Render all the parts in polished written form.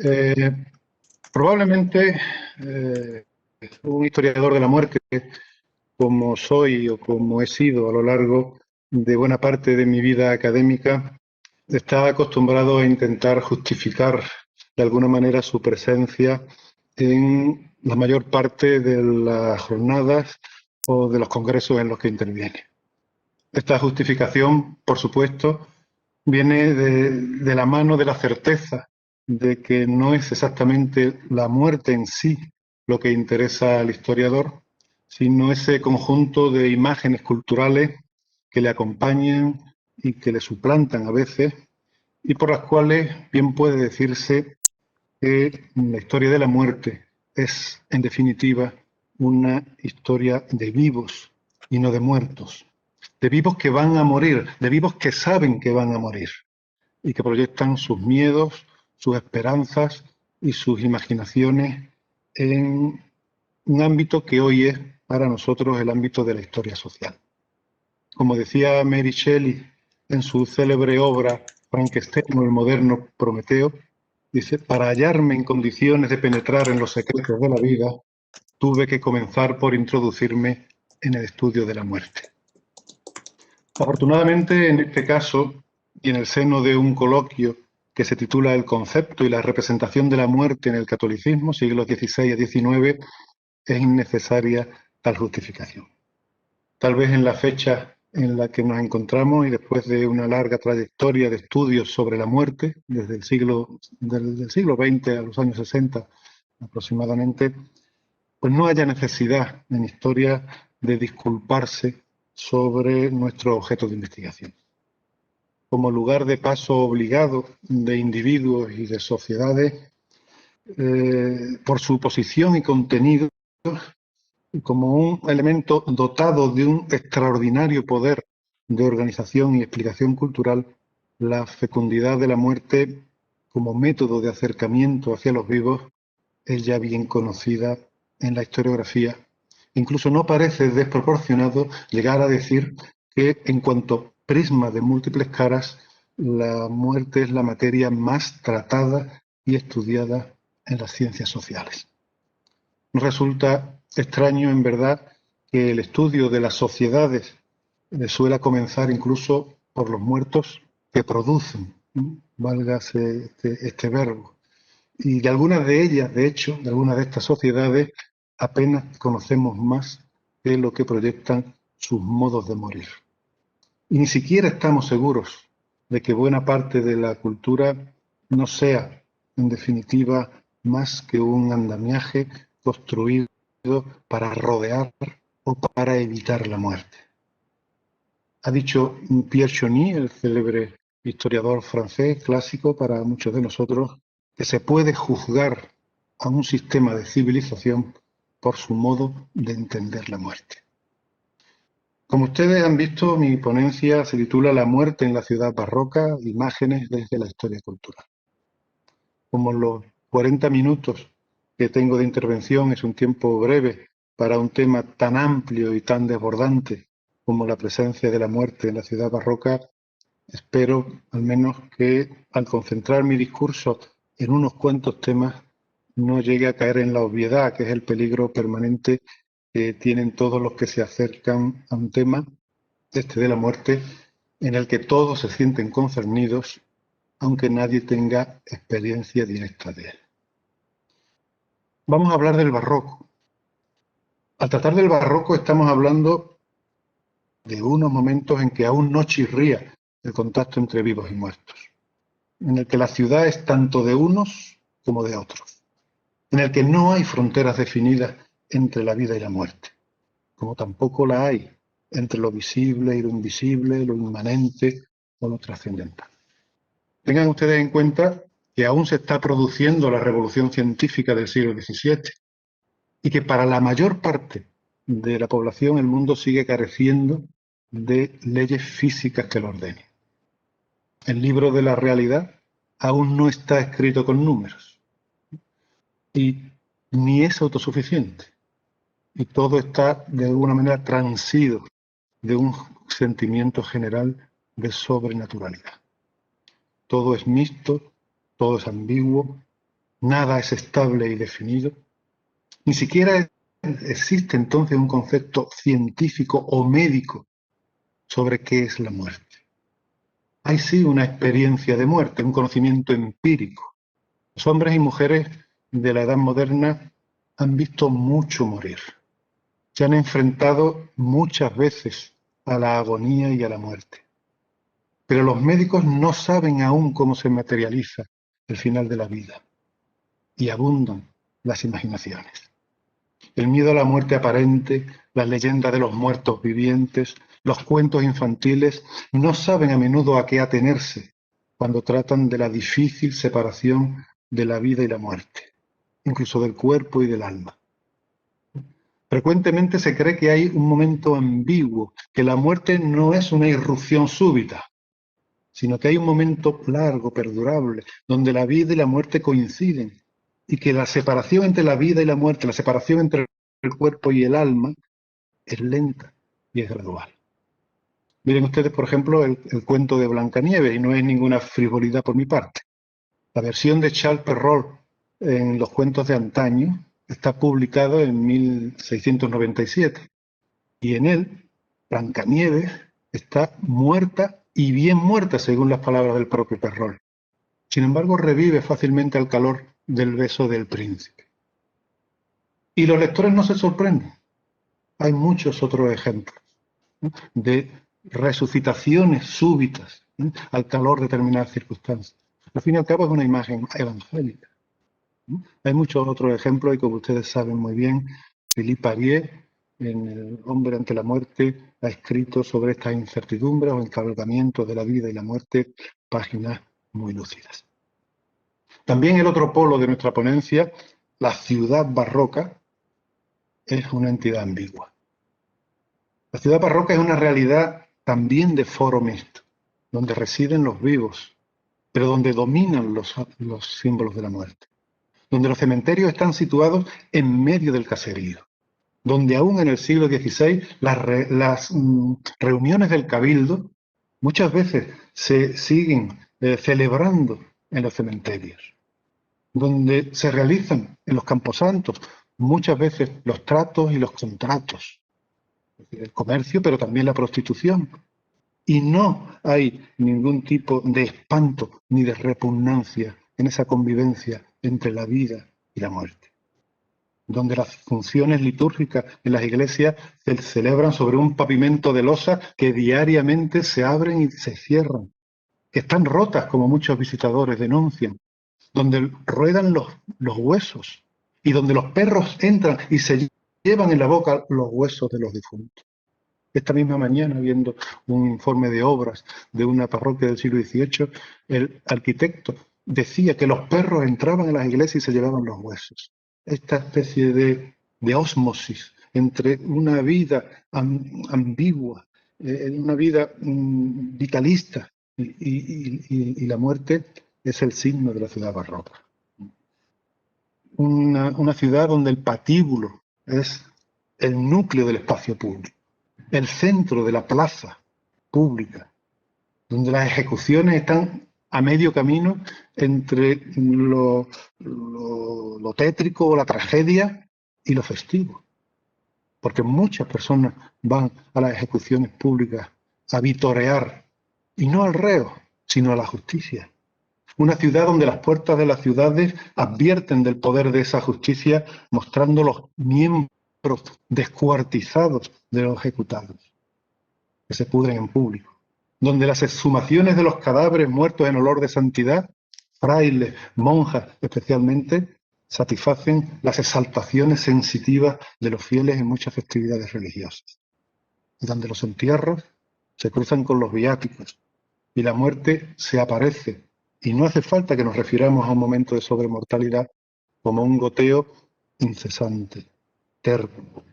Eh, Probablemente un historiador de la muerte, como soy o como he sido a lo largo de buena parte de mi vida académica, está acostumbrado a intentar justificar de alguna manera su presencia en la mayor parte de las jornadas o de los congresos en los que interviene. Esta justificación, por supuesto, viene de la mano de la certeza de que no es exactamente la muerte en sí lo que interesa al historiador, sino ese conjunto de imágenes culturales que le acompañan y que le suplantan a veces, y por las cuales bien puede decirse que la historia de la muerte es, en definitiva, una historia de vivos y no de muertos, de vivos que van a morir, de vivos que saben que van a morir y que proyectan sus miedos, sus esperanzas y sus imaginaciones en un ámbito que hoy es para nosotros el ámbito de la historia social. Como decía Mary Shelley en su célebre obra Frankenstein o el moderno Prometeo, dice: para hallarme en condiciones de penetrar en los secretos de la vida, tuve que comenzar por introducirme en el estudio de la muerte. Afortunadamente, en este caso, y en el seno de un coloquio que se titula El concepto y la representación de la muerte en el catolicismo, siglos XVI a XIX, es innecesaria tal justificación. Tal vez en la fecha en la que nos encontramos y después de una larga trayectoria de estudios sobre la muerte, desde el siglo XX a los años 60 aproximadamente, pues no haya necesidad en historia de disculparse sobre nuestro objeto de investigación. Como lugar de paso obligado de individuos y de sociedades, por su posición y contenido, como un elemento dotado de un extraordinario poder de organización y explicación cultural, la fecundidad de la muerte como método de acercamiento hacia los vivos es ya bien conocida en la historiografía. Incluso no parece desproporcionado llegar a decir que, en cuanto prisma de múltiples caras, la muerte es la materia más tratada y estudiada en las ciencias sociales. Nos resulta extraño, en verdad, que el estudio de las sociedades suela comenzar incluso por los muertos que producen, válgase este verbo. Y de algunas de ellas, de hecho, de algunas de estas sociedades, apenas conocemos más de lo que proyectan sus modos de morir. Y ni siquiera estamos seguros de que buena parte de la cultura no sea, en definitiva, más que un andamiaje construido para rodear o para evitar la muerte. Ha dicho Pierre Choni, el célebre historiador francés clásico para muchos de nosotros, que se puede juzgar a un sistema de civilización por su modo de entender la muerte. Como ustedes han visto, mi ponencia se titula La muerte en la ciudad barroca, imágenes desde la historia cultural. Como los 40 minutos que tengo de intervención es un tiempo breve para un tema tan amplio y tan desbordante como la presencia de la muerte en la ciudad barroca, espero al menos que al concentrar mi discurso en unos cuantos temas no llegue a caer en la obviedad, que es el peligro permanente que tienen todos los que se acercan a un tema, este de la muerte, en el que todos se sienten concernidos, aunque nadie tenga experiencia directa de él. Vamos a hablar del barroco. Al tratar del barroco estamos hablando de unos momentos en que aún no chirría el contacto entre vivos y muertos, en el que la ciudad es tanto de unos como de otros, en el que no hay fronteras definidas entre la vida y la muerte, como tampoco la hay entre lo visible y lo invisible, lo inmanente o lo trascendental. Tengan ustedes en cuenta que aún se está produciendo la revolución científica del siglo XVII y que para la mayor parte de la población el mundo sigue careciendo de leyes físicas que lo ordenen. El libro de la realidad aún no está escrito con números y ni es autosuficiente. Y todo está de alguna manera transido de un sentimiento general de sobrenaturalidad. Todo es mixto, todo es ambiguo, nada es estable y definido, ni siquiera existe entonces un concepto científico o médico sobre qué es la muerte. Hay sí una experiencia de muerte, un conocimiento empírico. Los hombres y mujeres de la edad moderna han visto mucho morir. Se han enfrentado muchas veces a la agonía y a la muerte. Pero los médicos no saben aún cómo se materializa el final de la vida. Y abundan las imaginaciones. El miedo a la muerte aparente, las leyendas de los muertos vivientes, los cuentos infantiles no saben a menudo a qué atenerse cuando tratan de la difícil separación de la vida y la muerte, incluso del cuerpo y del alma. Frecuentemente se cree que hay un momento ambiguo, que la muerte no es una irrupción súbita, sino que hay un momento largo, perdurable, donde la vida y la muerte coinciden, y que la separación entre la vida y la muerte, la separación entre el cuerpo y el alma, es lenta y es gradual. Miren ustedes, por ejemplo, el cuento de Blancanieves, y no es ninguna frivolidad por mi parte. La versión de Charles Perrault en los cuentos de antaño está publicado en 1697, y en él, Blancanieves está muerta y bien muerta, según las palabras del propio Perrault. Sin embargo, revive fácilmente al calor del beso del príncipe. Y los lectores no se sorprenden. Hay muchos otros ejemplos, ¿no?, de resucitaciones súbitas, ¿no?, al calor de determinadas circunstancias. Al fin y al cabo es una imagen evangélica, ¿no? Hay muchos otros ejemplos y, como ustedes saben muy bien, Philippe Arié, en El hombre ante la muerte, ha escrito sobre estas incertidumbres o encabalgamientos de la vida y la muerte páginas muy lúcidas. También el otro polo de nuestra ponencia, la ciudad barroca, es una entidad ambigua. La ciudad barroca es una realidad también de foro mixto, donde residen los vivos, pero donde dominan los símbolos de la muerte, donde los cementerios están situados en medio del caserío, donde aún en el siglo XVI las reuniones del cabildo muchas veces se siguen celebrando en los cementerios, donde se realizan en los camposantos muchas veces los tratos y los contratos, el comercio, pero también la prostitución. Y no hay ningún tipo de espanto ni de repugnancia en esa convivencia entre la vida y la muerte, donde las funciones litúrgicas en las iglesias se celebran sobre un pavimento de losa que diariamente se abren y se cierran, que están rotas, como muchos visitadores denuncian, donde ruedan los huesos y donde los perros entran y se llevan en la boca los huesos de los difuntos. Esta misma mañana, viendo un informe de obras de una parroquia del siglo XVIII, el arquitecto decía que los perros entraban en las iglesias y se llevaban los huesos. Esta especie de ósmosis entre una vida ambigua, una vida vitalista y la muerte es el signo de la ciudad barroca. Una ciudad donde el patíbulo es el núcleo del espacio público, el centro de la plaza pública, donde las ejecuciones están a medio camino entre lo tétrico o la tragedia y lo festivo. Porque muchas personas van a las ejecuciones públicas a vitorear, y no al reo, sino a la justicia. Una ciudad donde las puertas de las ciudades advierten del poder de esa justicia, mostrando los miembros descuartizados de los ejecutados, que se pudren en público. Donde las exhumaciones de los cadáveres muertos en olor de santidad, frailes, monjas especialmente, satisfacen las exaltaciones sensitivas de los fieles en muchas festividades religiosas. Donde los entierros se cruzan con los viáticos y la muerte se aparece, y no hace falta que nos refiramos a un momento de sobremortalidad como un goteo incesante, terco,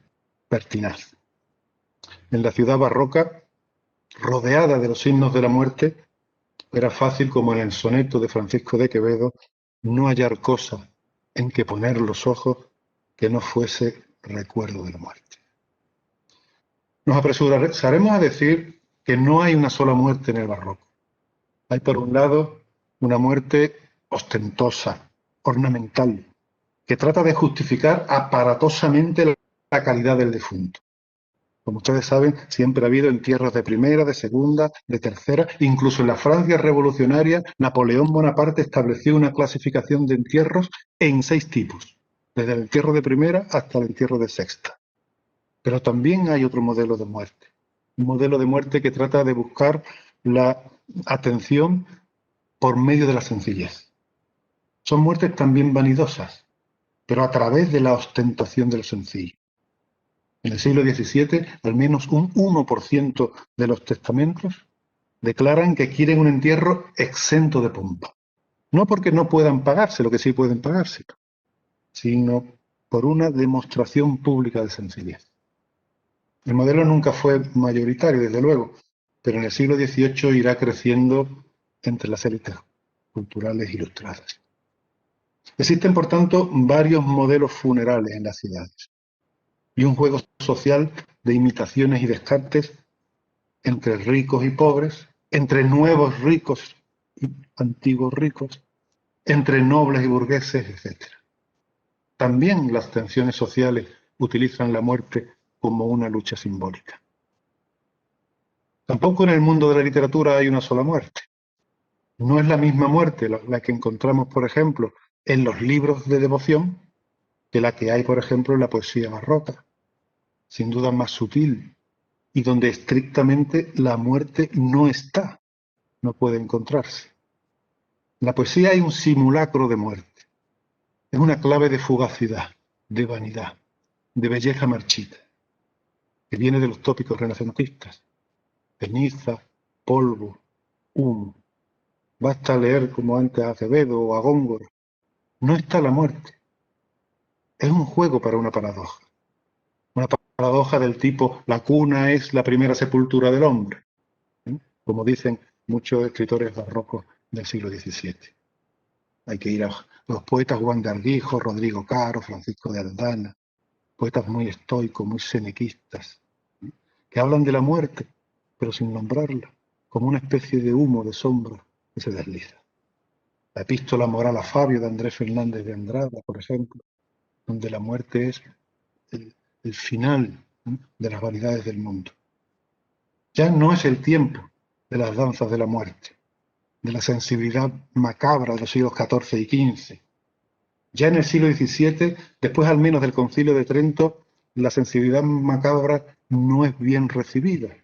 pertinaz. En la ciudad barroca, rodeada de los signos de la muerte, era fácil, como en el soneto de Francisco de Quevedo, no hallar cosa en que poner los ojos que no fuese recuerdo de la muerte. Nos apresuraremos a decir que no hay una sola muerte en el barroco. Hay, por un lado, una muerte ostentosa, ornamental, que trata de justificar aparatosamente la calidad del difunto. Como ustedes saben, siempre ha habido entierros de primera, de segunda, de tercera. Incluso en la Francia revolucionaria, Napoleón Bonaparte estableció una clasificación de entierros en 6 tipos, desde el entierro de primera hasta el entierro de sexta. Pero también hay otro modelo de muerte, un modelo de muerte que trata de buscar la atención por medio de la sencillez. Son muertes también vanidosas, pero a través de la ostentación de lo sencillo. En el siglo XVII, al menos un 1% de los testamentos declaran que quieren un entierro exento de pompa. No porque no puedan pagarse, lo que sí pueden pagarse, sino por una demostración pública de sencillez. El modelo nunca fue mayoritario, desde luego, pero en el siglo XVIII irá creciendo entre las élites culturales ilustradas. Existen, por tanto, varios modelos funerales en las ciudades y un juego social de imitaciones y descartes entre ricos y pobres, entre nuevos ricos y antiguos ricos, entre nobles y burgueses, etc. También las tensiones sociales utilizan la muerte como una lucha simbólica. Tampoco en el mundo de la literatura hay una sola muerte. No es la misma muerte la que encontramos, por ejemplo, en los libros de devoción que la que hay, por ejemplo, en la poesía barroca, sin duda más sutil, y donde estrictamente la muerte no está, no puede encontrarse. En la poesía hay un simulacro de muerte. Es una clave de fugacidad, de vanidad, de belleza marchita, que viene de los tópicos renacentistas. Ceniza, polvo, humo. Basta leer como antes a Acevedo o a Góngora. No está la muerte. Es un juego para una paradoja. Una paradoja del tipo, la cuna es la primera sepultura del hombre, como dicen muchos escritores barrocos del siglo XVII. Hay que ir a los poetas Juan de Argijo, Rodrigo Caro, Francisco de Aldana, poetas muy estoicos, muy senequistas, que hablan de la muerte, pero sin nombrarla, como una especie de humo, de sombra que se desliza. La epístola moral a Fabio de Andrés Fernández de Andrada, por ejemplo, donde la muerte es el final de las vanidades del mundo. Ya no es el tiempo de las danzas de la muerte, de la sensibilidad macabra de los siglos XIV y XV. Ya en el siglo XVII, después al menos del Concilio de Trento, la sensibilidad macabra no es bien recibida.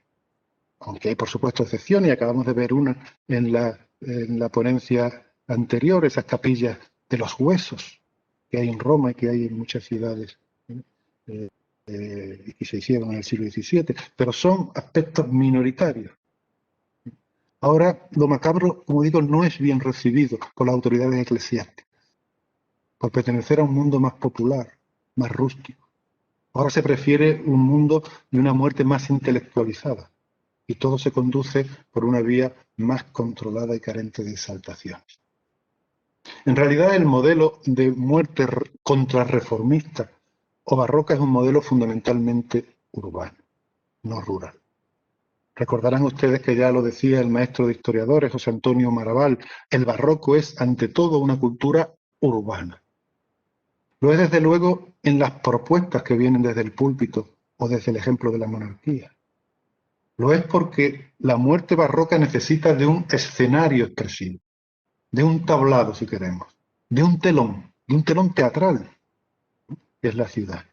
Aunque hay, por supuesto, excepciones, y acabamos de ver una en la ponencia anterior, esas capillas de los huesos que hay en Roma y que hay en muchas ciudades y que se hicieron en el siglo XVII, pero son aspectos minoritarios. Ahora, lo macabro, como digo, no es bien recibido por las autoridades eclesiásticas, por pertenecer a un mundo más popular, más rústico. Ahora se prefiere un mundo de una muerte más intelectualizada, y todo se conduce por una vía más controlada y carente de exaltaciones. En realidad, el modelo de muerte contrarreformista o barroca es un modelo fundamentalmente urbano, no rural. Recordarán ustedes que ya lo decía el maestro de historiadores, José Antonio Maraval, el barroco es ante todo una cultura urbana. Lo es desde luego en las propuestas que vienen desde el púlpito o desde el ejemplo de la monarquía. Lo es porque la muerte barroca necesita de un escenario expresivo, de un tablado, si queremos, de un telón teatral, que es la ciudad.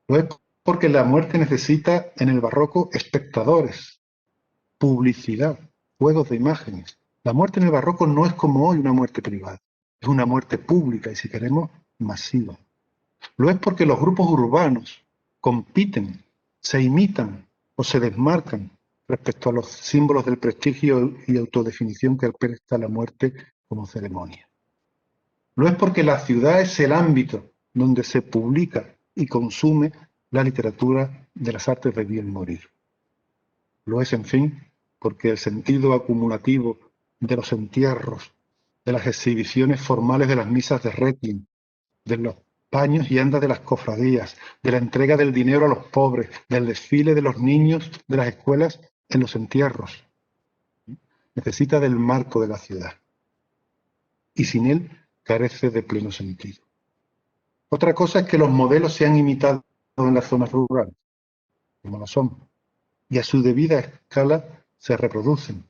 Lo es porque la muerte necesita en el barroco espectadores, publicidad, juegos de imágenes. La muerte en el barroco no es como hoy una muerte privada, es una muerte pública y, si queremos, masiva. Lo es porque los grupos urbanos compiten, se imitan o se desmarcan respecto a los símbolos del prestigio y autodefinición que presta la muerte como ceremonia. Lo es porque la ciudad es el ámbito donde se publica y consume la literatura de las artes de bien morir. Lo es, en fin, porque el sentido acumulativo de los entierros, de las exhibiciones formales de las misas de Requiem, de los paños y andas de las cofradías, de la entrega del dinero a los pobres, del desfile de los niños de las escuelas en los entierros. Necesita del marco de la ciudad. Y sin él carece de pleno sentido. Otra cosa es que los modelos se han imitado en las zonas rurales, como lo son, y a su debida escala se reproducen,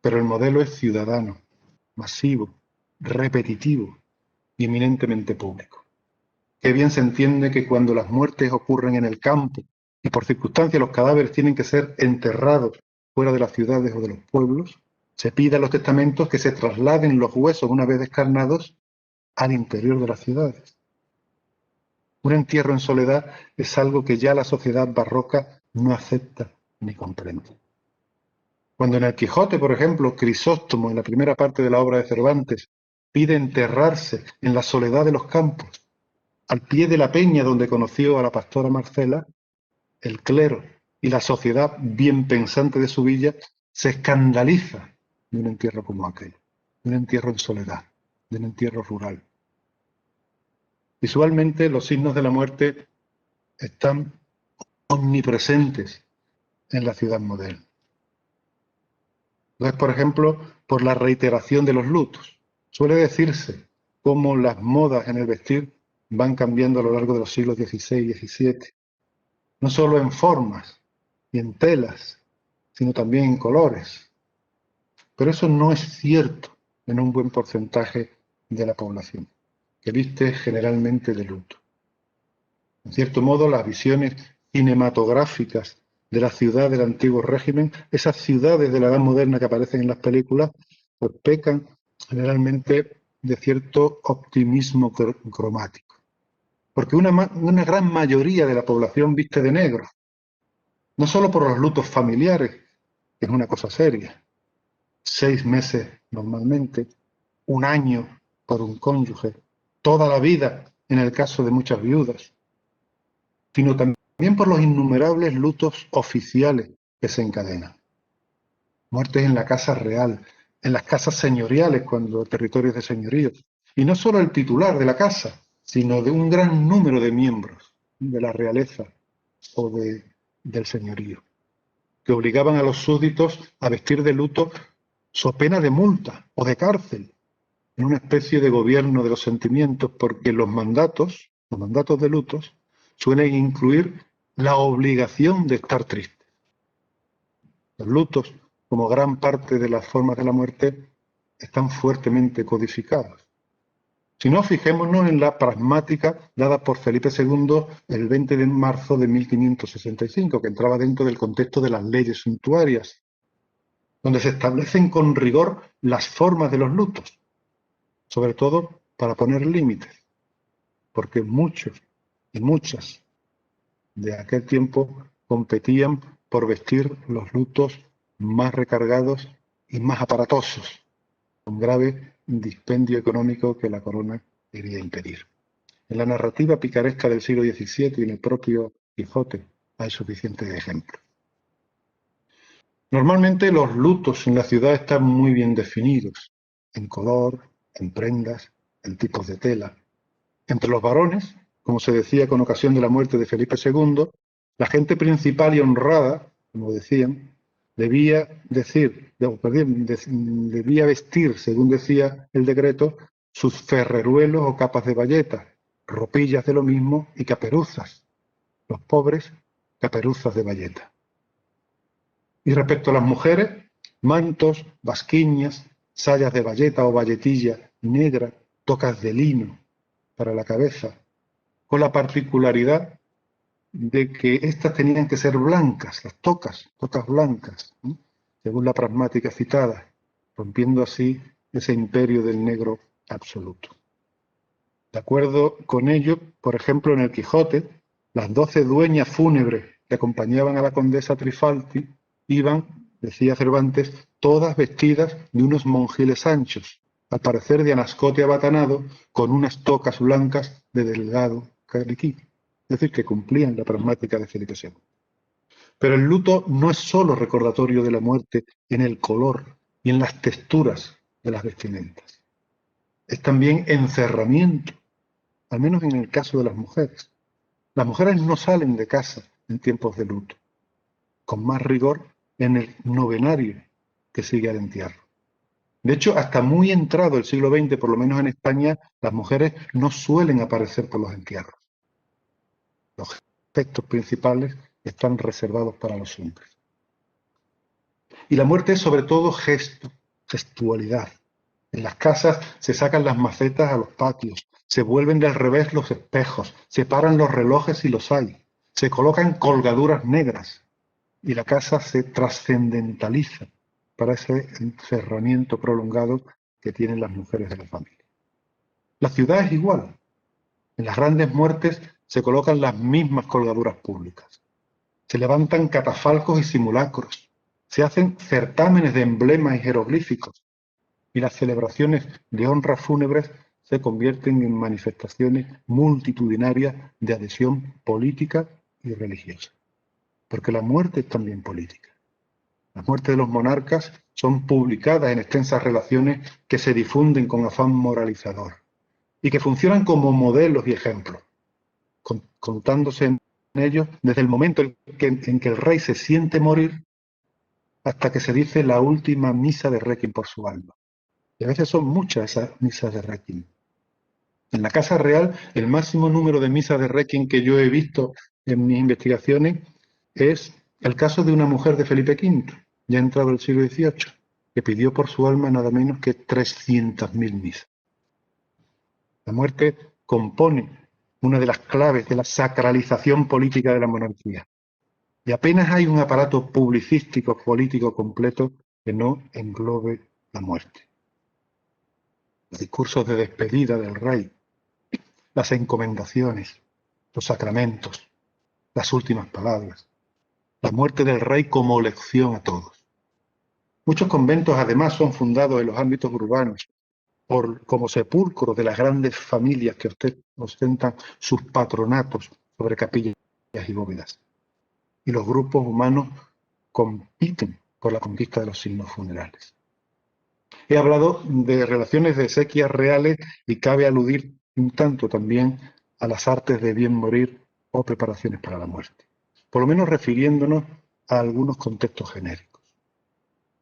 pero el modelo es ciudadano, masivo, repetitivo y eminentemente público. Qué bien se entiende que cuando las muertes ocurren en el campo y por circunstancias los cadáveres tienen que ser enterrados fuera de las ciudades o de los pueblos, se pida en los testamentos que se trasladen los huesos una vez descarnados al interior de las ciudades. Un entierro en soledad es algo que ya la sociedad barroca no acepta ni comprende. Cuando en el Quijote, por ejemplo, Crisóstomo, en la primera parte de la obra de Cervantes, pide enterrarse en la soledad de los campos, al pie de la peña donde conoció a la pastora Marcela, el clero y la sociedad bien pensante de su villa se escandaliza de un entierro como aquel, de un entierro en soledad, de un entierro rural. Visualmente, los signos de la muerte están omnipresentes en la ciudad moderna. Entonces, por ejemplo, por la reiteración de los lutos. Suele decirse cómo las modas en el vestir van cambiando a lo largo de los siglos XVI y XVII. No solo en formas y en telas, sino también en colores. Pero eso no es cierto en un buen porcentaje de la población, que viste generalmente de luto. En cierto modo, las visiones cinematográficas de la ciudad del antiguo régimen, esas ciudades de la edad moderna que aparecen en las películas, pues pecan generalmente de cierto optimismo cromático. Porque una gran mayoría de la población viste de negro, no solo por los lutos familiares, que es una cosa seria, 6 meses normalmente, 1 año por un cónyuge, toda la vida en el caso de muchas viudas, sino también por los innumerables lutos oficiales que se encadenan. Muertes en la casa real, en las casas señoriales cuando el territorio es de señorío. Y no solo el titular de la casa, sino de un gran número de miembros de la realeza o del señorío, que obligaban a los súbditos a vestir de luto so pena de multa o de cárcel, en una especie de gobierno de los sentimientos, porque los mandatos de lutos, suelen incluir la obligación de estar triste. Los lutos, como gran parte de las formas de la muerte, están fuertemente codificados. Si no, fijémonos en la pragmática dada por Felipe II el 20 de marzo de 1565, que entraba dentro del contexto de las leyes suntuarias, donde se establecen con rigor las formas de los lutos, sobre todo para poner límites, porque muchos y muchas de aquel tiempo competían por vestir los lutos más recargados y más aparatosos, con grave dispendio económico que la corona quería impedir. En la narrativa picaresca del siglo XVII y en el propio Quijote hay suficientes ejemplos. Normalmente los lutos en la ciudad están muy bien definidos, en color, en prendas, en tipos de tela. Entre los varones, como se decía con ocasión de la muerte de Felipe II, la gente principal y honrada, como decían, debía vestir, según decía el decreto, sus ferreruelos o capas de bayeta, ropillas de lo mismo y caperuzas. Los pobres, caperuzas de bayeta. Y respecto a las mujeres, mantos, basquiñas, sayas de bayeta o bayetilla negra, tocas de lino para la cabeza, con la particularidad de que estas tenían que ser blancas, las tocas blancas, según la pragmática citada, rompiendo así ese imperio del negro absoluto. De acuerdo con ello, por ejemplo, en el Quijote, las 12 dueñas fúnebres que acompañaban a la condesa Trifaldi iban, decía Cervantes, todas vestidas de unos monjiles anchos, al parecer de anascote abatanado, con unas tocas blancas de delgado caliquí. Es decir, que cumplían la pragmática de Felipe II. Pero el luto no es solo recordatorio de la muerte en el color y en las texturas de las vestimentas. Es también encerramiento, al menos en el caso de las mujeres. Las mujeres no salen de casa en tiempos de luto, con más rigor en el novenario que sigue al entierro. De hecho, hasta muy entrado el siglo XX, por lo menos en España, las mujeres no suelen aparecer por los entierros. Los efectos principales están reservados para los hombres. Y la muerte es sobre todo gesto, gestualidad. En las casas se sacan las macetas a los patios, se vuelven del revés los espejos, se paran los relojes si los hay, se colocan colgaduras negras y la casa se trascendentaliza para ese encerramiento prolongado que tienen las mujeres de la familia. La ciudad es igual. En las grandes muertes se colocan las mismas colgaduras públicas. Se levantan catafalcos y simulacros. Se hacen certámenes de emblemas y jeroglíficos. Y las celebraciones de honras fúnebres se convierten en manifestaciones multitudinarias de adhesión política y religiosa. Porque la muerte es también política. Las muertes de los monarcas son publicadas en extensas relaciones que se difunden con afán moralizador y que funcionan como modelos y ejemplos, contándose en ellos desde el momento en que el rey se siente morir hasta que se dice la última misa de requiem por su alma. Y a veces son muchas esas misas de requiem. En la Casa Real, el máximo número de misas de requiem que yo he visto en mis investigaciones es el caso de una mujer de Felipe V, ya entrado el siglo XVIII, que pidió por su alma nada menos que 300.000 misas. La muerte compone una de las claves de la sacralización política de la monarquía. Y apenas hay un aparato publicístico político completo que no englobe la muerte. Los discursos de despedida del rey, las encomendaciones, los sacramentos, las últimas palabras, la muerte del rey como lección a todos. Muchos conventos además son fundados en los ámbitos urbanos como sepulcros de las grandes familias que ostentan sus patronatos sobre capillas y bóvedas. Y los grupos humanos compiten por la conquista de los signos funerales. He hablado de relaciones de exequias reales y cabe aludir un tanto también a las artes de bien morir o preparaciones para la muerte, por lo menos refiriéndonos a algunos contextos genéricos.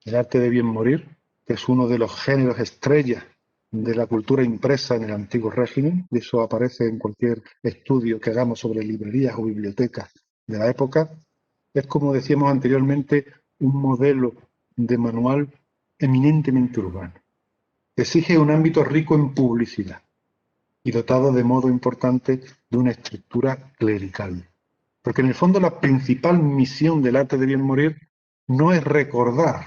El arte de bien morir, que es uno de los géneros estrellas de la cultura impresa en el antiguo régimen, y eso aparece en cualquier estudio que hagamos sobre librerías o bibliotecas de la época, es, como decíamos anteriormente, un modelo de manual eminentemente urbano. Exige un ámbito rico en publicidad y dotado de modo importante de una estructura clerical. Porque en el fondo la principal misión del arte de bien morir no es recordar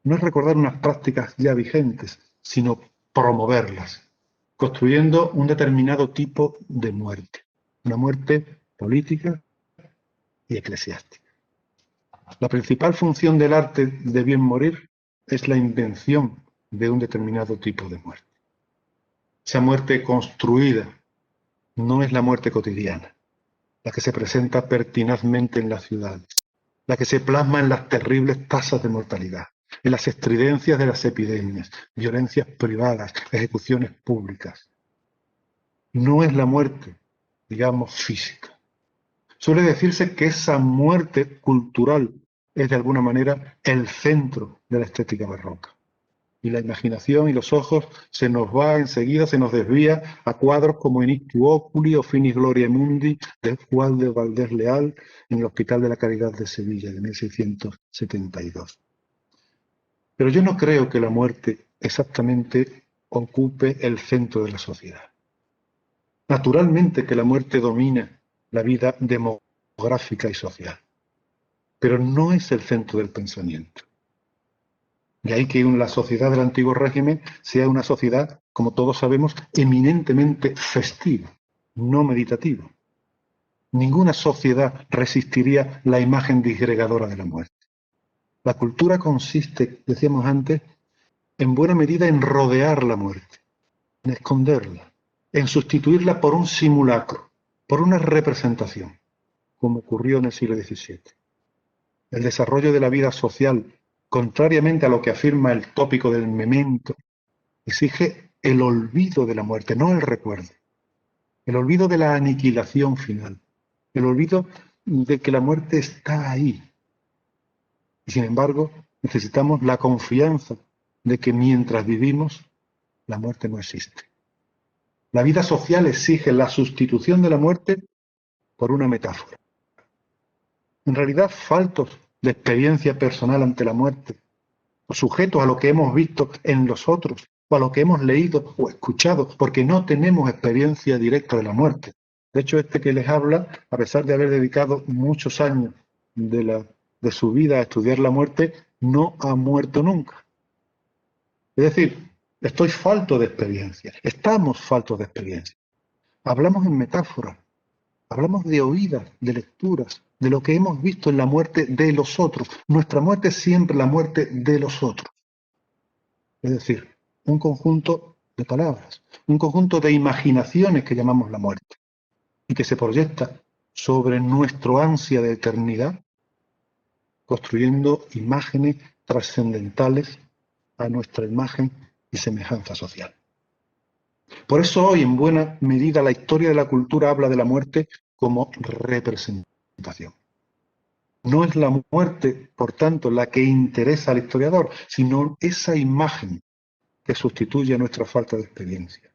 unas prácticas ya vigentes, sino promoverlas, construyendo un determinado tipo de muerte, una muerte política y eclesiástica. La principal función del arte de bien morir es la invención de un determinado tipo de muerte. Esa muerte construida no es la muerte cotidiana, la que se presenta pertinazmente en las ciudades, la que se plasma en las terribles tasas de mortalidad, en las estridencias de las epidemias, violencias privadas, ejecuciones públicas. No es la muerte, digamos, física. Suele decirse que esa muerte cultural es de alguna manera el centro de la estética barroca. Y la imaginación y los ojos se nos va enseguida, se nos desvía a cuadros como En Ictu Oculi o Finis Gloria Mundi de Juan de Valdés Leal en el Hospital de la Caridad de Sevilla de 1672. Pero yo no creo que la muerte exactamente ocupe el centro de la sociedad. Naturalmente que la muerte domina la vida demográfica y social, pero no es el centro del pensamiento. De ahí que la sociedad del antiguo régimen sea una sociedad, como todos sabemos, eminentemente festiva, no meditativa. Ninguna sociedad resistiría la imagen disgregadora de la muerte. La cultura consiste, decíamos antes, en buena medida en rodear la muerte, en esconderla, en sustituirla por un simulacro, por una representación, como ocurrió en el siglo XVII. El desarrollo de la vida social, contrariamente a lo que afirma el tópico del memento, exige el olvido de la muerte, no el recuerdo. El olvido de la aniquilación final. El olvido de que la muerte está ahí. Y sin embargo, necesitamos la confianza de que mientras vivimos, la muerte no existe. La vida social exige la sustitución de la muerte por una metáfora. En realidad, faltos de experiencia personal ante la muerte, o sujetos a lo que hemos visto en los otros, o a lo que hemos leído o escuchado, porque no tenemos experiencia directa de la muerte. De hecho, este que les habla, a pesar de haber dedicado muchos años de su vida a estudiar la muerte, no ha muerto nunca. Es decir, estoy falto de experiencia, estamos faltos de experiencia. Hablamos en metáforas, hablamos de oídas, de lecturas, de lo que hemos visto en la muerte de los otros. Nuestra muerte es siempre la muerte de los otros. Es decir, un conjunto de palabras, un conjunto de imaginaciones que llamamos la muerte y que se proyecta sobre nuestro ansia de eternidad, construyendo imágenes trascendentales a nuestra imagen y semejanza social. Por eso hoy, en buena medida, la historia de la cultura habla de la muerte como representación. No es la muerte, por tanto, la que interesa al historiador, sino esa imagen que sustituye a nuestra falta de experiencia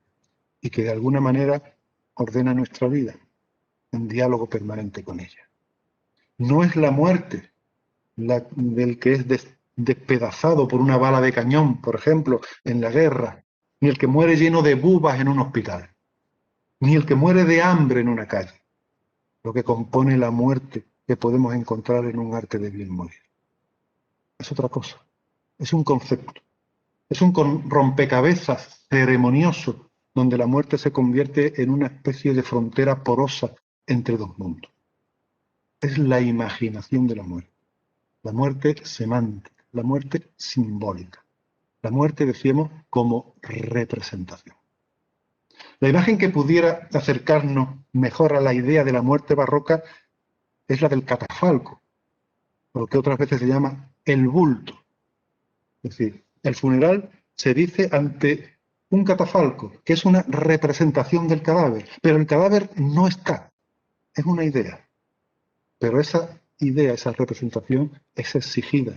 y que de alguna manera ordena nuestra vida en diálogo permanente con ella. No es la muerte del que es despedazado por una bala de cañón, por ejemplo, en la guerra, ni el que muere lleno de bubas en un hospital, ni el que muere de hambre en una calle, lo que compone la muerte que podemos encontrar en un arte de bien morir. Es otra cosa, es un concepto, es un rompecabezas ceremonioso donde la muerte se convierte en una especie de frontera porosa entre dos mundos. Es la imaginación de la muerte semántica, la muerte simbólica, la muerte, decíamos, como representación. La imagen que pudiera acercarnos mejor a la idea de la muerte barroca es la del catafalco, o lo que otras veces se llama el bulto. Es decir, el funeral se dice ante un catafalco, que es una representación del cadáver, pero el cadáver no está, es una idea. Pero esa idea, esa representación es exigida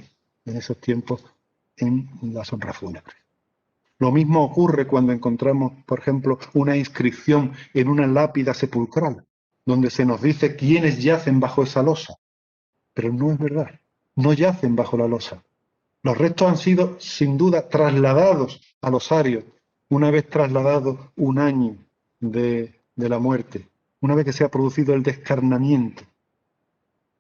en esos tiempos en las honras fúnebres. Lo mismo ocurre cuando encontramos, por ejemplo, una inscripción en una lápida sepulcral, donde se nos dice quiénes yacen bajo esa losa. Pero no es verdad, no yacen bajo la losa. Los restos han sido, sin duda, trasladados al osario, una vez trasladado un año de la muerte, una vez que se ha producido el descarnamiento.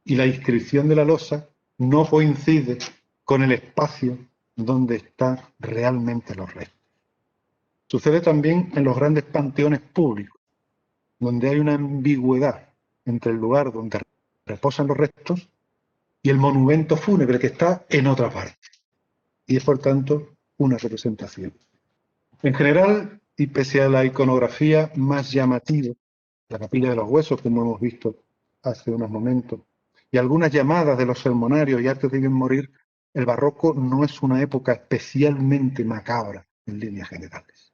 Y la inscripción de la losa no coincide con el espacio donde están realmente los restos. Sucede también en los grandes panteones públicos, donde hay una ambigüedad entre el lugar donde reposan los restos y el monumento fúnebre que está en otra parte. Y es, por tanto, una representación. En general, y pese a la iconografía más llamativa, la Capilla de los Huesos, como hemos visto hace unos momentos, y algunas llamadas de los sermonarios y artes de bien morir, el barroco no es una época especialmente macabra en líneas generales.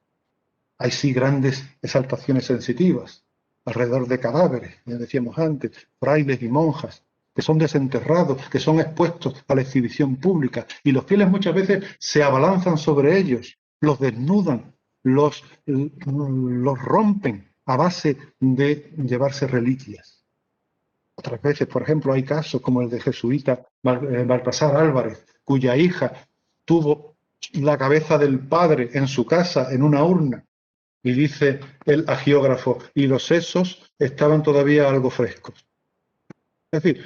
Hay sí grandes exaltaciones sensitivas alrededor de cadáveres, ya decíamos antes, frailes y monjas, que son desenterrados, que son expuestos a la exhibición pública, y los fieles muchas veces se abalanzan sobre ellos, los desnudan, los rompen a base de llevarse reliquias. Otras veces, por ejemplo, hay casos como el de jesuita Baltasar Álvarez, cuya hija tuvo la cabeza del padre en su casa, en una urna, y dice el agiógrafo, y los sesos estaban todavía algo frescos. Es decir,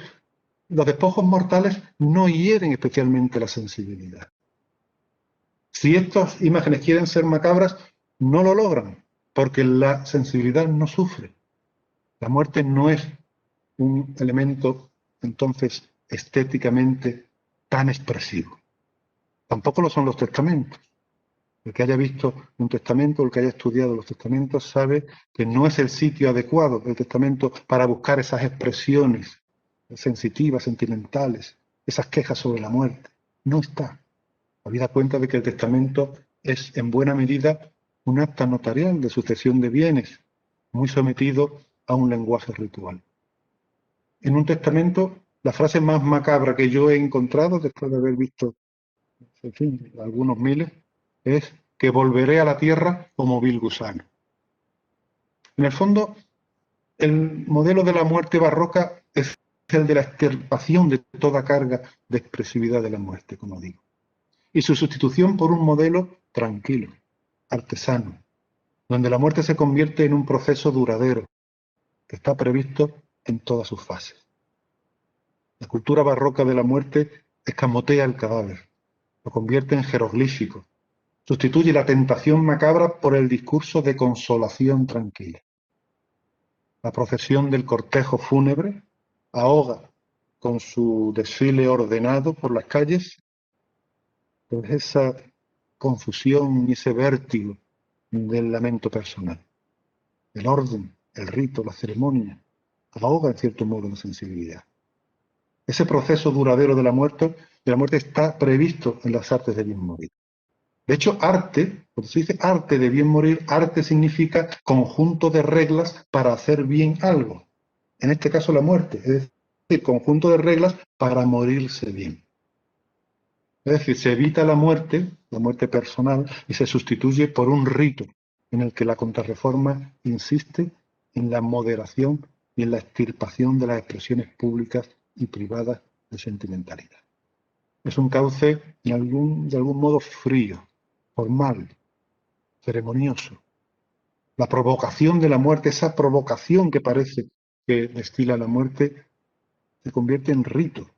los despojos mortales no hieren especialmente la sensibilidad. Si estas imágenes quieren ser macabras, no lo logran, porque la sensibilidad no sufre. La muerte no es un elemento, entonces, estéticamente tan expresivo. Tampoco lo son los testamentos. El que haya visto un testamento, el que haya estudiado los testamentos, sabe que no es el sitio adecuado, el testamento, para buscar esas expresiones sensitivas, sentimentales, esas quejas sobre la muerte. No está. Habida cuenta de que el testamento es, en buena medida, un acta notarial de sucesión de bienes, muy sometido a un lenguaje ritual. En un testamento, la frase más macabra que yo he encontrado, después de haber visto, en fin, algunos miles, es que volveré a la tierra como vil gusano. En el fondo, el modelo de la muerte barroca es el de la extirpación de toda carga de expresividad de la muerte, como digo, y su sustitución por un modelo tranquilo, artesano, donde la muerte se convierte en un proceso duradero, que está previsto en todas sus fases. La cultura barroca de la muerte escamotea el cadáver, lo convierte en jeroglífico, sustituye la tentación macabra por el discurso de consolación tranquila. La procesión del cortejo fúnebre ahoga con su desfile ordenado por las calles pues esa confusión y ese vértigo del lamento personal. El orden, el rito, la ceremonia ahoga en cierto modo la sensibilidad. Ese proceso duradero de la muerte está previsto en las artes de bien morir. De hecho, arte, cuando se dice arte de bien morir, arte significa conjunto de reglas para hacer bien algo. En este caso, la muerte, es decir, conjunto de reglas para morirse bien. Es decir, se evita la muerte personal, y se sustituye por un rito en el que la contrarreforma insiste en la moderación y en la extirpación de las expresiones públicas y privadas de sentimentalidad. Es un cauce de algún modo frío, formal, ceremonioso. La provocación de la muerte, esa provocación que parece que destila la muerte, se convierte en rito.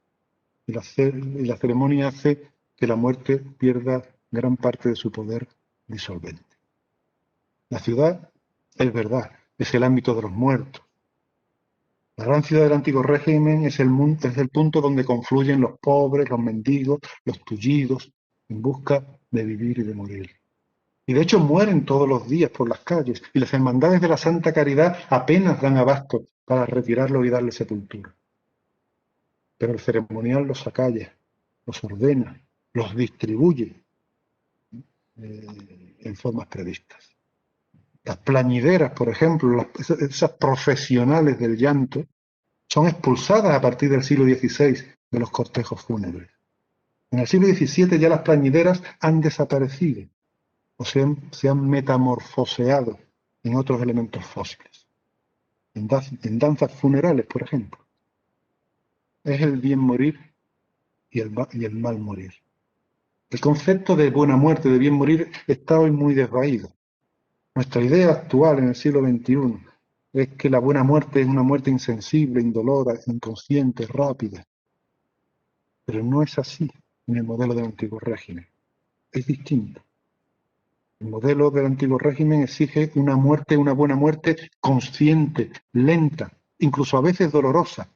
Y la ceremonia hace que la muerte pierda gran parte de su poder disolvente. La ciudad, es verdad, es el ámbito de los muertos. La gran ciudad del antiguo régimen es el punto donde confluyen los pobres, los mendigos, los tullidos, en busca de vivir y de morir. Y de hecho mueren todos los días por las calles, y las hermandades de la Santa Caridad apenas dan abasto para retirarlos y darle sepultura. Pero el ceremonial los acalla, los ordena, los distribuye en formas previstas. Las plañideras, por ejemplo, esas profesionales del llanto, son expulsadas a partir del siglo XVI de los cortejos fúnebres. En el siglo XVII ya las plañideras han desaparecido o se han metamorfoseado en otros elementos fósiles. En danzas funerales, por ejemplo. Es el bien morir y el mal morir. El concepto de buena muerte, de bien morir, está hoy muy desvaído. Nuestra idea actual en el siglo XXI es que la buena muerte es una muerte insensible, indolora, inconsciente, rápida. Pero no es así en el modelo del antiguo régimen. Es distinto. El modelo del antiguo régimen exige una buena muerte consciente, lenta, incluso a veces dolorosa.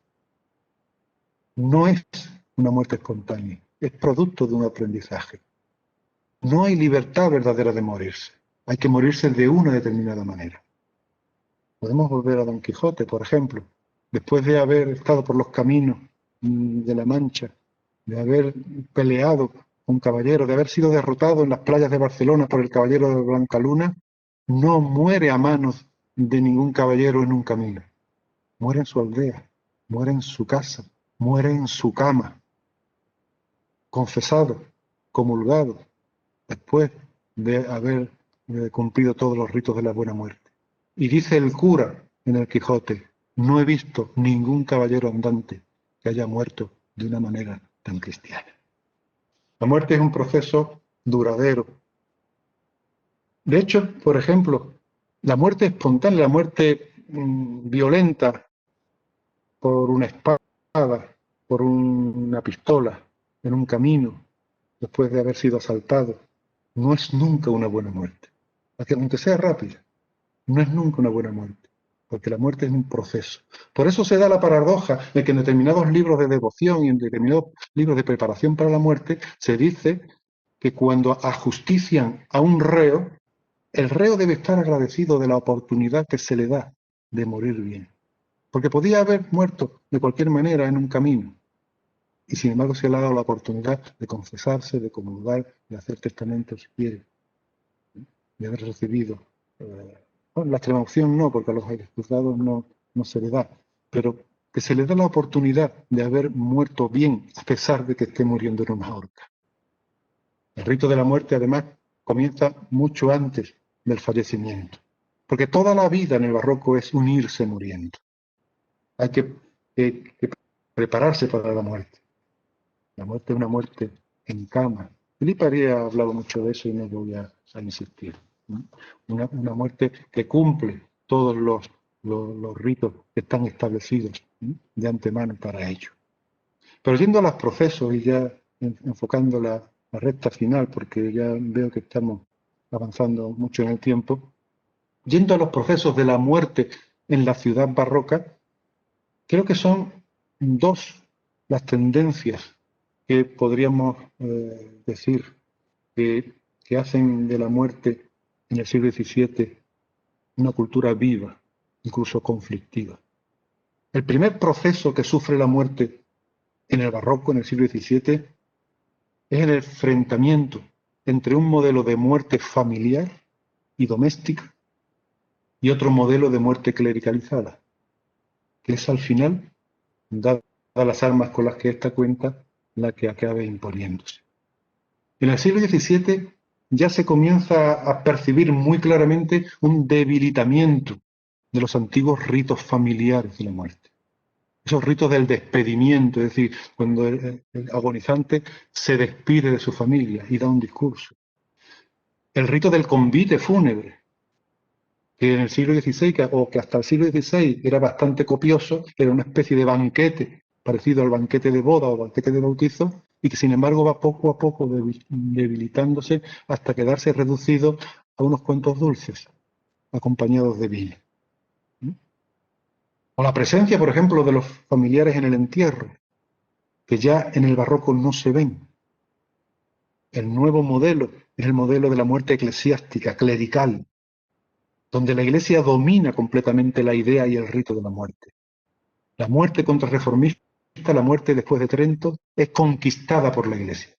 No es una muerte espontánea, es producto de un aprendizaje. No hay libertad verdadera de morirse. Hay que morirse de una determinada manera. Podemos volver a Don Quijote, por ejemplo, después de haber estado por los caminos de la Mancha, de haber peleado con caballeros, de haber sido derrotado en las playas de Barcelona por el caballero de Blancaluna, no muere a manos de ningún caballero en un camino. Muere en su aldea, muere en su casa, muere en su cama, confesado, comulgado, después de haber cumplido todos los ritos de la buena muerte. Y dice el cura en el Quijote: no he visto ningún caballero andante que haya muerto de una manera tan cristiana. La muerte es un proceso duradero. De hecho, por ejemplo, la muerte espontánea, la muerte violenta por una espada, por una pistola, en un camino, después de haber sido asaltado, no es nunca una buena muerte. Aunque sea rápida, no es nunca una buena muerte, porque la muerte es un proceso. Por eso se da la paradoja de que en determinados libros de devoción y en determinados libros de preparación para la muerte se dice que cuando ajustician a un reo, el reo debe estar agradecido de la oportunidad que se le da de morir bien. Porque podía haber muerto de cualquier manera en un camino, y sin embargo se le ha dado la oportunidad de confesarse, de comulgar, de hacer testamento si quiere, de haber recibido. La extremaunción no, porque a los juzgados no se le da, pero que se le da la oportunidad de haber muerto bien, a pesar de que esté muriendo en una horca. El rito de la muerte, además, comienza mucho antes del fallecimiento. Porque toda la vida en el barroco es unirse muriendo. Hay que prepararse para la muerte. La muerte es una muerte en cama. Felipe Arias ha hablado mucho de eso y no voy a insistir. Una muerte que cumple todos los ritos que están establecidos de antemano para ello. Pero yendo a los procesos y ya enfocando la recta final, porque ya veo que estamos avanzando mucho en el tiempo, yendo a los procesos de la muerte en la ciudad barroca, creo que son dos las tendencias que podríamos decir que hacen de la muerte en el siglo XVII una cultura viva, incluso conflictiva. El primer proceso que sufre la muerte en el barroco, en el siglo XVII, es el enfrentamiento entre un modelo de muerte familiar y doméstica y otro modelo de muerte clericalizada, que es al final, dadas las armas con las que esta cuenta, la que acabe imponiéndose. En el siglo XVII ya se comienza a percibir muy claramente un debilitamiento de los antiguos ritos familiares de la muerte. Esos ritos del despedimiento, es decir, cuando el agonizante se despide de su familia y da un discurso. El rito del convite fúnebre, que en el siglo XVI, o que hasta el siglo XVI era bastante copioso, era una especie de banquete parecido al banquete de boda o banquete de bautizo, y que sin embargo va poco a poco debilitándose hasta quedarse reducido a unos cuantos dulces, acompañados de vino. O la presencia, por ejemplo, de los familiares en el entierro, que ya en el barroco no se ven. El nuevo modelo es el modelo de la muerte eclesiástica, clerical, donde la Iglesia domina completamente la idea y el rito de la muerte. La muerte contrarreformista, la muerte después de Trento, es conquistada por la Iglesia.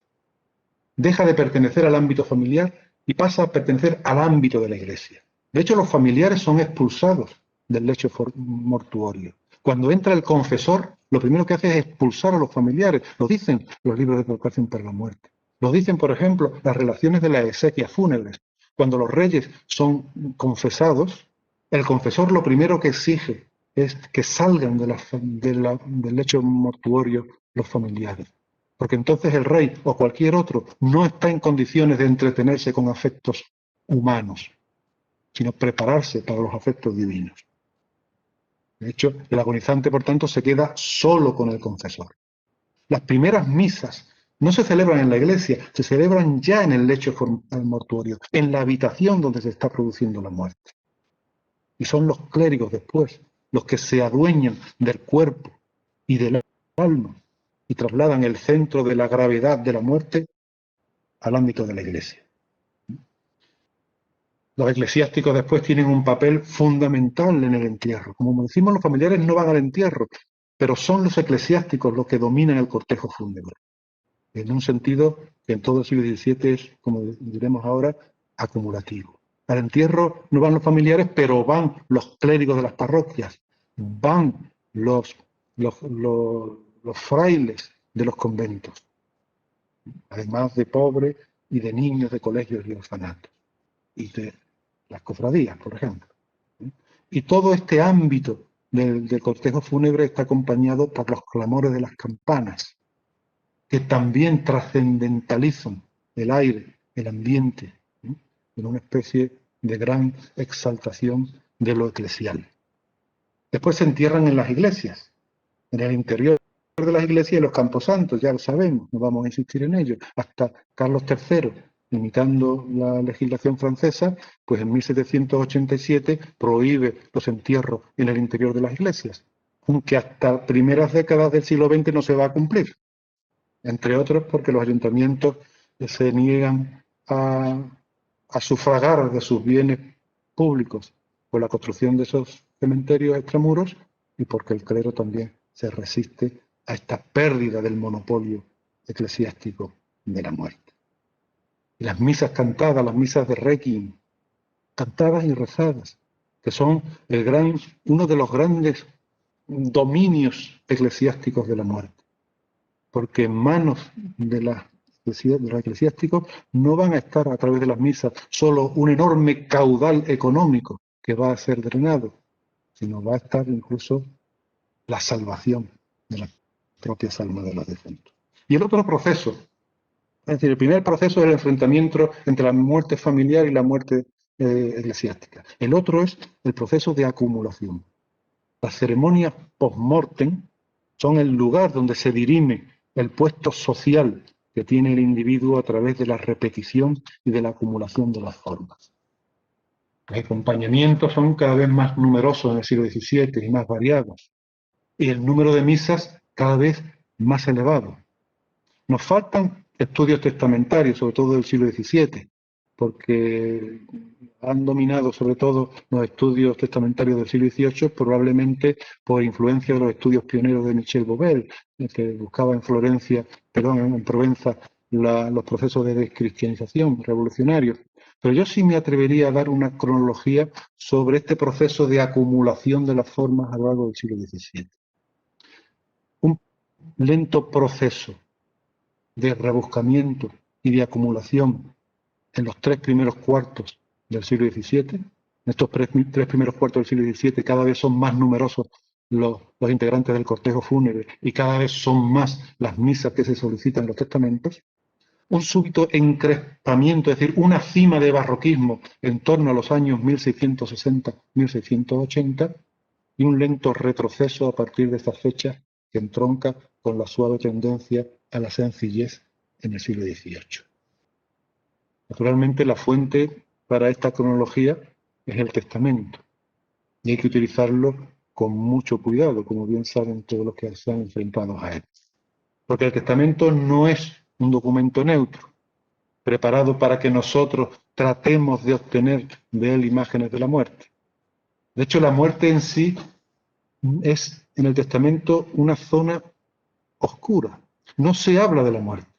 Deja de pertenecer al ámbito familiar y pasa a pertenecer al ámbito de la Iglesia. De hecho, los familiares son expulsados del lecho mortuorio. Cuando entra el confesor, lo primero que hace es expulsar a los familiares. Lo dicen los libros de preparación para la muerte. Lo dicen, por ejemplo, las relaciones de las exequias fúnebres. Cuando los reyes son confesados, el confesor lo primero que exige es que salgan del lecho mortuorio los familiares. Porque entonces el rey o cualquier otro no está en condiciones de entretenerse con afectos humanos, sino prepararse para los afectos divinos. De hecho, el agonizante, por tanto, se queda solo con el confesor. Las primeras misas no se celebran en la iglesia, se celebran ya en el lecho mortuorio, en la habitación donde se está produciendo la muerte. Y son los clérigos después los que se adueñan del cuerpo y del alma y trasladan el centro de la gravedad de la muerte al ámbito de la iglesia. Los eclesiásticos después tienen un papel fundamental en el entierro. Como decimos, los familiares no van al entierro, pero son los eclesiásticos los que dominan el cortejo fúnebre. En un sentido que en todo el siglo XVII es, como diremos ahora, acumulativo. Al entierro no van los familiares, pero van los clérigos de las parroquias, van los frailes de los conventos, además de pobres y de niños de colegios y orfanatos, y de las cofradías, por ejemplo. Y todo este ámbito del cortejo fúnebre está acompañado por los clamores de las campanas, que también trascendentalizan el aire, el ambiente, en una especie de gran exaltación de lo eclesial. Después se entierran en las iglesias, en el interior de las iglesias y en los camposantos, ya lo sabemos, no vamos a insistir en ello. Hasta Carlos III, imitando la legislación francesa, pues en 1787 prohíbe los entierros en el interior de las iglesias, aunque hasta primeras décadas del siglo XX no se va a cumplir. Entre otros porque los ayuntamientos se niegan a sufragar de sus bienes públicos por la construcción de esos cementerios extramuros y porque el clero también se resiste a esta pérdida del monopolio eclesiástico de la muerte. Y las misas cantadas, las misas de Requiem, cantadas y rezadas, que son uno de los grandes dominios eclesiásticos de la muerte. Porque en manos de las eclesiásticos no van a estar a través de las misas solo un enorme caudal económico que va a ser drenado, sino va a estar incluso la salvación de las propias almas de los difuntos. Y el otro proceso, es decir, el primer proceso es el enfrentamiento entre la muerte familiar y la muerte eclesiástica. El otro es el proceso de acumulación. Las ceremonias post-mortem son el lugar donde se dirime el puesto social que tiene el individuo a través de la repetición y de la acumulación de las formas. Los acompañamientos son cada vez más numerosos en el siglo XVII y más variados, y el número de misas cada vez más elevado. Nos faltan estudios testamentarios, sobre todo del siglo XVII, porque han dominado sobre todo los estudios testamentarios del siglo XVIII, probablemente por influencia de los estudios pioneros de Michel Bovell, que buscaba en en Provenza, los procesos de descristianización revolucionarios. Pero yo sí me atrevería a dar una cronología sobre este proceso de acumulación de las formas a lo largo del siglo XVII. Un lento proceso de rebuscamiento y de acumulación en los 3 primeros cuartos del siglo XVII. En estos 3 primeros cuartos del siglo XVII cada vez son más numerosos los integrantes del cortejo fúnebre y cada vez son más las misas que se solicitan en los testamentos. Un súbito encrespamiento, es decir, una cima de barroquismo en torno a los años 1660-1680 y un lento retroceso a partir de estas fechas que entronca con la suave tendencia a la sencillez en el siglo XVIII. Naturalmente, la fuente para esta cronología es el testamento y hay que utilizarlo con mucho cuidado, como bien saben todos los que están enfrentados a él. Porque el testamento no es un documento neutro, preparado para que nosotros tratemos de obtener de él imágenes de la muerte. De hecho, la muerte en sí es en el testamento una zona oscura. No se habla de la muerte.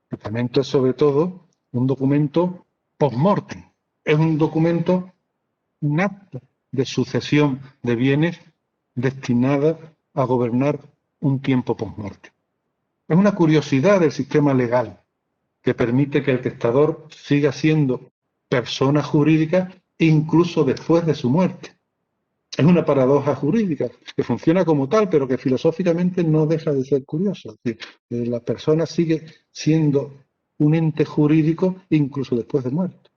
El testamento es sobre todo un documento post-mortem. Es un documento, un acto de sucesión de bienes destinada a gobernar un tiempo post-mortem. Es una curiosidad del sistema legal que permite que el testador siga siendo persona jurídica incluso después de su muerte. Es una paradoja jurídica que funciona como tal, pero que filosóficamente no deja de ser curioso. Es decir, la persona sigue siendo un ente jurídico incluso después de muerto.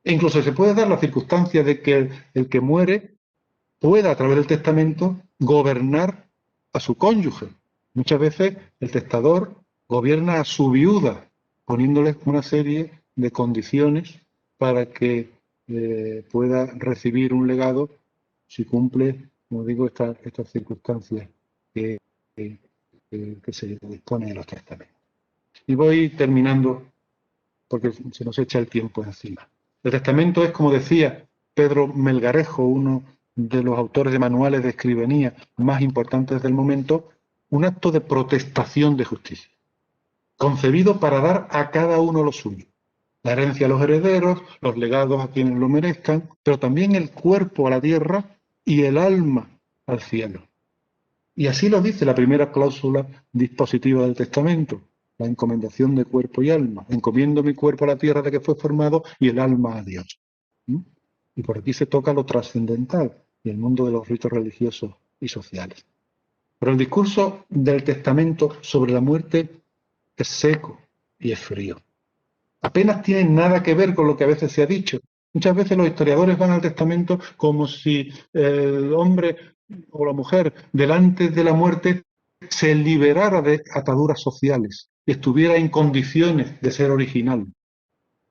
E incluso se puede dar la circunstancia de que el que muere pueda, a través del testamento, gobernar a su cónyuge. Muchas veces el testador gobierna a su viuda, poniéndole una serie de condiciones para que pueda recibir un legado si cumple, como digo, estas circunstancias que se disponen en los testamentos. Y voy terminando porque se nos echa el tiempo encima. El testamento es, como decía Pedro Melgarejo, uno de los autores de manuales de escribanía más importantes del momento, un acto de protestación de justicia, concebido para dar a cada uno lo suyo. La herencia a los herederos, los legados a quienes lo merezcan, pero también el cuerpo a la tierra y el alma al cielo. Y así lo dice la primera cláusula dispositiva del testamento, la encomendación de cuerpo y alma. Encomiendo mi cuerpo a la tierra de que fue formado y el alma a Dios. Y por aquí se toca lo trascendental y el mundo de los ritos religiosos y sociales. Pero el discurso del testamento sobre la muerte es seco y es frío. Apenas tiene nada que ver con lo que a veces se ha dicho. Muchas veces los historiadores van al testamento como si el hombre o la mujer delante de la muerte se liberara de ataduras sociales y estuviera en condiciones de ser original,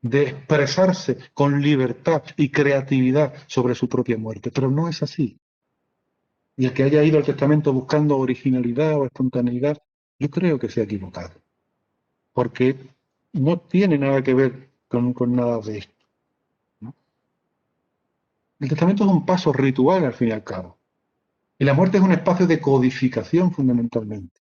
de expresarse con libertad y creatividad sobre su propia muerte. Pero no es así. Y el que haya ido al testamento buscando originalidad o espontaneidad, yo creo que se ha equivocado. Porque no tiene nada que ver con nada de esto, ¿no? El testamento es un paso ritual al fin y al cabo. Y la muerte es un espacio de codificación fundamentalmente.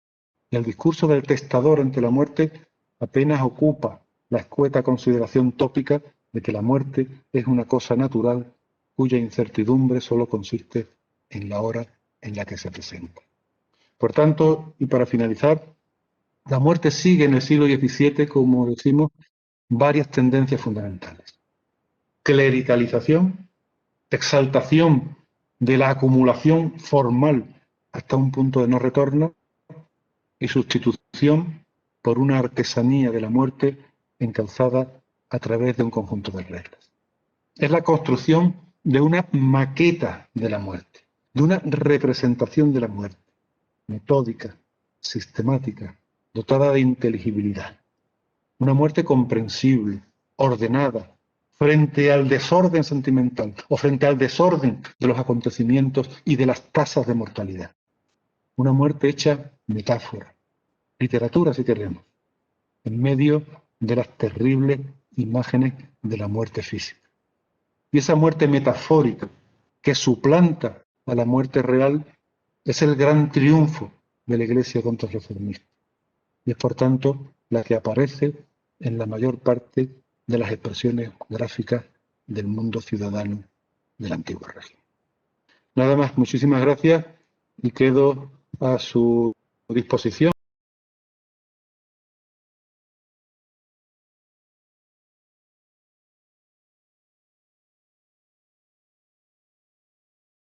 Y el discurso del testador ante la muerte apenas ocupa la escueta consideración tópica de que la muerte es una cosa natural cuya incertidumbre solo consiste en la hora en la que se presenta. Por tanto, y para finalizar, La muerte sigue en el siglo XVII, como decimos, varias tendencias fundamentales. Clericalización, exaltación de la acumulación formal hasta un punto de no retorno y sustitución por una artesanía de la muerte encauzada a través de un conjunto de reglas. Es la construcción de una maqueta de la muerte, de una representación de la muerte, metódica, sistemática, dotada de inteligibilidad. Una muerte comprensible, ordenada, frente al desorden sentimental o frente al desorden de los acontecimientos y de las tasas de mortalidad. Una muerte hecha metáfora, literatura si queremos, en medio de las terribles imágenes de la muerte física. Y esa muerte metafórica que suplanta a la muerte real es el gran triunfo de la Iglesia contrarreformista. Y es por tanto la que aparece en la mayor parte de las expresiones gráficas del mundo ciudadano del antiguo régimen. Nada más, muchísimas gracias y quedo a su disposición.